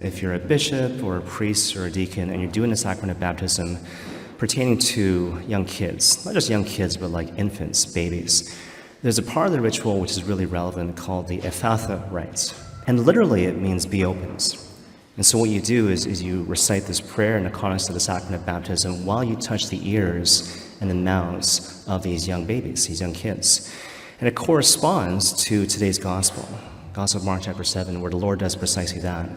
If you're a bishop or a priest or a deacon and you're doing the sacrament of baptism pertaining to young kids, not just young kids, but like infants, babies, there's a part of the ritual which is really relevant called the Ephphatha rite. And literally it means be opened. And so what you do is you recite this prayer in the context of the sacrament of baptism while you touch the ears and the mouths of these young babies, these young kids. And it corresponds to today's gospel, Gospel of Mark chapter 7, where the Lord does precisely that.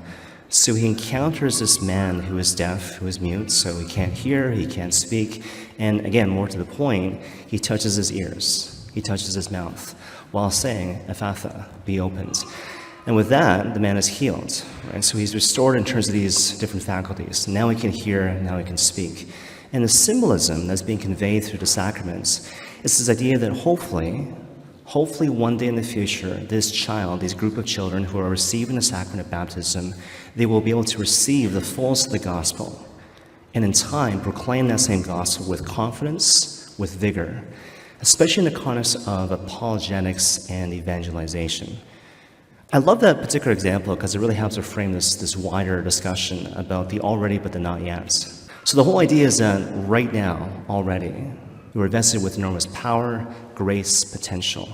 So he encounters this man who is deaf, who is mute, so he can't hear, he can't speak. And again, more to the point, he touches his ears, he touches his mouth, while saying, Ephphatha, be opened. And with that, the man is healed. Right? So he's restored in terms of these different faculties. Now he can hear, now he can speak. And the symbolism that's being conveyed through the sacraments is this idea that hopefully one day in the future, this child, this group of children who are receiving the sacrament of baptism, they will be able to receive the fullness of the gospel and in time proclaim that same gospel with confidence, with vigor, especially in the context of apologetics and evangelization. I love that particular example because it really helps to frame this wider discussion about the already but the not yet. So the whole idea is that right now, already, you are invested with enormous power, grace, potential.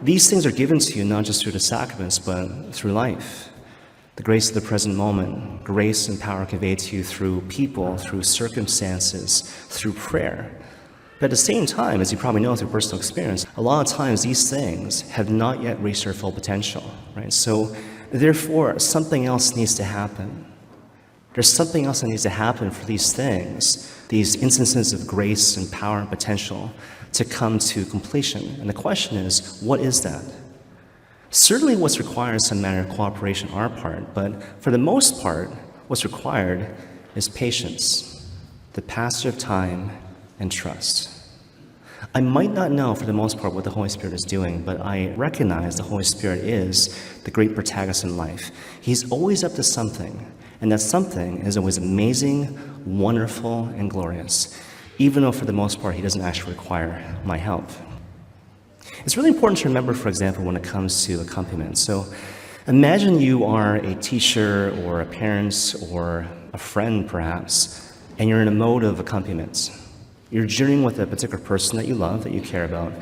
These things are given to you not just through the sacraments, but through life. The grace of the present moment, grace and power conveyed to you through people, through circumstances, through prayer. But at the same time, as you probably know through personal experience, a lot of times these things have not yet reached their full potential, right? So therefore, something else needs to happen. There's something else that needs to happen for these things, these instances of grace and power and potential to come to completion. And the question is, what is that? Certainly what's required is some manner of cooperation on our part, but for the most part, what's required is patience, the passage of time, and trust. I might not know for the most part what the Holy Spirit is doing, but I recognize the Holy Spirit is the great protagonist in life. He's always up to something, and that something is always amazing, wonderful, and glorious, even though for the most part he doesn't actually require my help. It's really important to remember, for example, when it comes to accompaniment. So imagine you are a teacher or a parent or a friend perhaps, and you're in a mode of accompaniment. You're journeying with a particular person that you love, that you care about,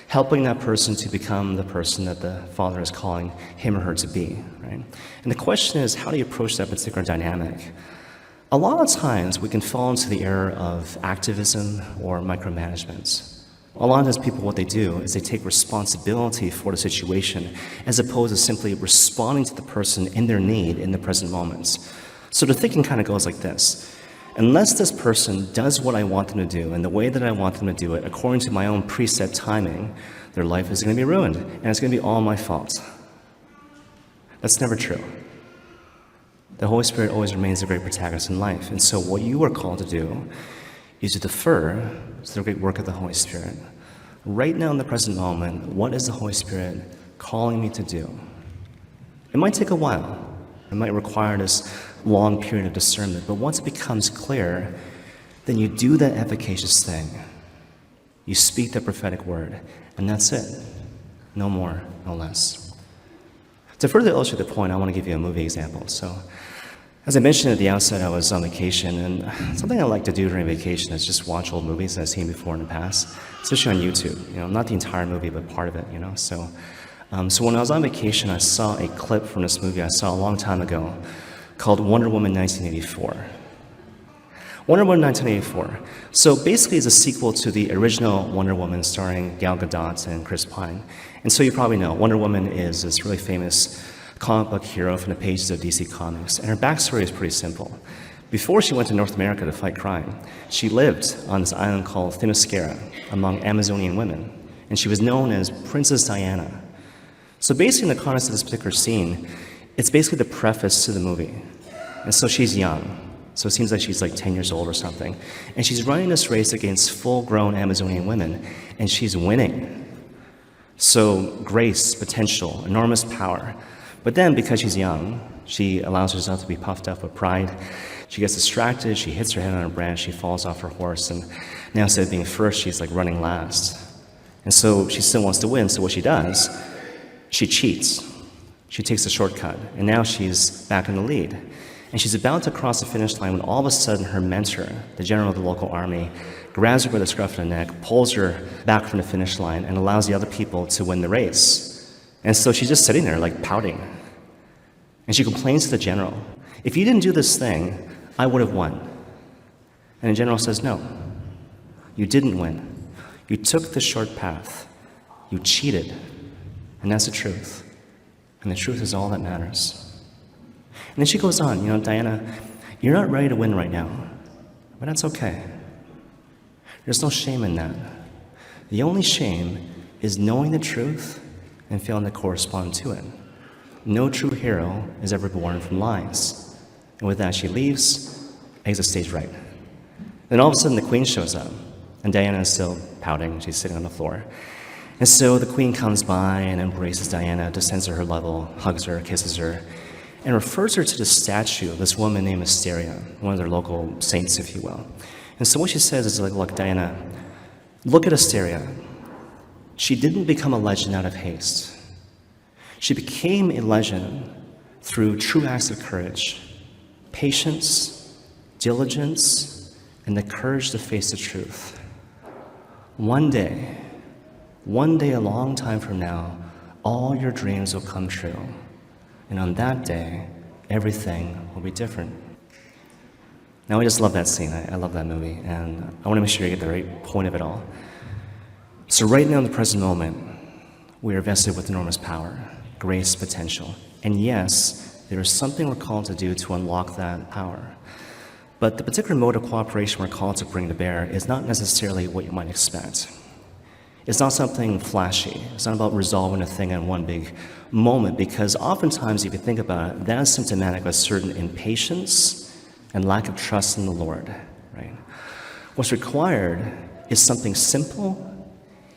helping that person to become the person that the Father is calling him or her to be, right? And the question is, how do you approach that particular dynamic? A lot of times we can fall into the error of activism or micromanagement. A lot of times people, what they do is they take responsibility for the situation as opposed to simply responding to the person in their need in the present moments. So the thinking kind of goes like this. Unless this person does what I want them to do and the way that I want them to do it according to my own preset timing, their life is going to be ruined and it's going to be all my fault. That's never true. The Holy Spirit always remains the great protagonist in life. And so what you are called to do is to defer to the great work of the Holy Spirit. Right now in the present moment, what is the Holy Spirit calling me to do? It might take a while. It might require this long period of discernment, but once it becomes clear, then you do that efficacious thing. You speak the prophetic word, and that's it. No more, no less. To further illustrate the point, I want to give you a movie example. So, as I mentioned at the outset, I was on vacation, and something I like to do during vacation is just watch old movies that I've seen before in the past, especially on YouTube. Not the entire movie, but part of it. So when I was on vacation, I saw a clip from this movie I saw a long time ago called Wonder Woman 1984. Wonder Woman 1984. So basically it's a sequel to the original Wonder Woman starring Gal Gadot and Chris Pine. And so you probably know, Wonder Woman is this really famous comic book hero from the pages of DC Comics. And her backstory is pretty simple. Before she went to North America to fight crime, she lived on this island called Themyscira among Amazonian women. And she was known as Princess Diana. So basically in the context of this particular scene, it's basically the preface to the movie. And so she's young. So it seems like she's like 10 years old or something. And she's running this race against full-grown Amazonian women, and she's winning. So grace, potential, enormous power. But then because she's young, she allows herself to be puffed up with pride. She gets distracted, she hits her head on a branch, she falls off her horse, and now instead of being first, she's like running last. And so she still wants to win, so what she does, she cheats. She takes a shortcut, and now she's back in the lead. And she's about to cross the finish line when all of a sudden her mentor, the general of the local army, grabs her by the scruff of the neck, pulls her back from the finish line, and allows the other people to win the race. And so she's just sitting there, like, pouting. And she complains to the general, "If you didn't do this thing, I would have won." And the general says, "No, you didn't win. You took the short path. You cheated. And that's the truth. And the truth is all that matters." And then she goes on, "Diana, you're not ready to win right now, but that's okay. There's no shame in that. The only shame is knowing the truth and failing to correspond to it. No true hero is ever born from lies." And with that, she leaves, exit stage right. Then all of a sudden, the queen shows up, and Diana is still pouting. She's sitting on the floor. And so the queen comes by and embraces Diana, descends to her level, hugs her, kisses her, and refers her to the statue of this woman named Asteria, one of their local saints, if you will. And so what she says is like, "Look, Diana, look at Asteria. She didn't become a legend out of haste. She became a legend through true acts of courage, patience, diligence, and the courage to face the truth. One day, a long time from now, all your dreams will come true. And on that day, everything will be different." Now, I just love that scene. I love that movie. And I want to make sure you get the right point of it all. So right now, in the present moment, we are vested with enormous power, grace, potential. And yes, there is something we're called to do to unlock that power. But the particular mode of cooperation we're called to bring to bear is not necessarily what you might expect. It's not something flashy. It's not about resolving a thing in one big moment, because oftentimes, if you think about it, that is symptomatic of a certain impatience and lack of trust in the Lord, right? What's required is something simple,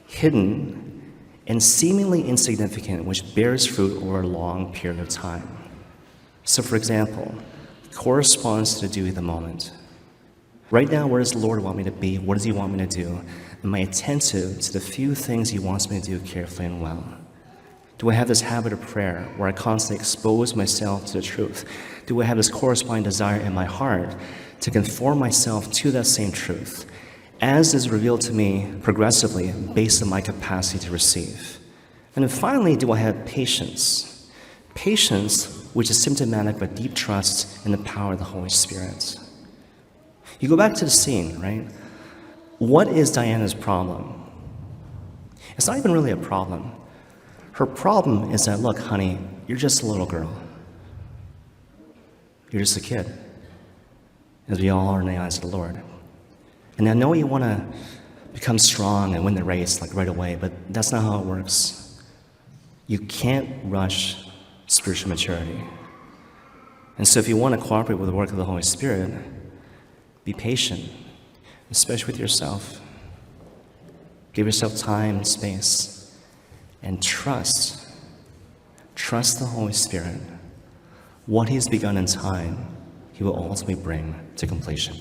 hidden, and seemingly insignificant, which bears fruit over a long period of time. So, for example, corresponds to the duty of the moment. Right now, where does the Lord want me to be? What does He want me to do? Am I attentive to the few things He wants me to do carefully and well? Do I have this habit of prayer where I constantly expose myself to the truth? Do I have this corresponding desire in my heart to conform myself to that same truth, as is revealed to me progressively based on my capacity to receive? And then finally, do I have patience? Patience, which is symptomatic of a deep trust in the power of the Holy Spirit. You go back to the scene, right? What is Diana's problem? It's not even really a problem. Her problem is that, look, honey, you're just a little girl. You're just a kid, as we all are in the eyes of the Lord. And I know you want to become strong and win the race like right away, but that's not how it works. You can't rush spiritual maturity. And so if you want to cooperate with the work of the Holy Spirit, be patient, especially with yourself. Give yourself time and space. And trust the Holy Spirit. What He's begun in time, He will ultimately bring to completion.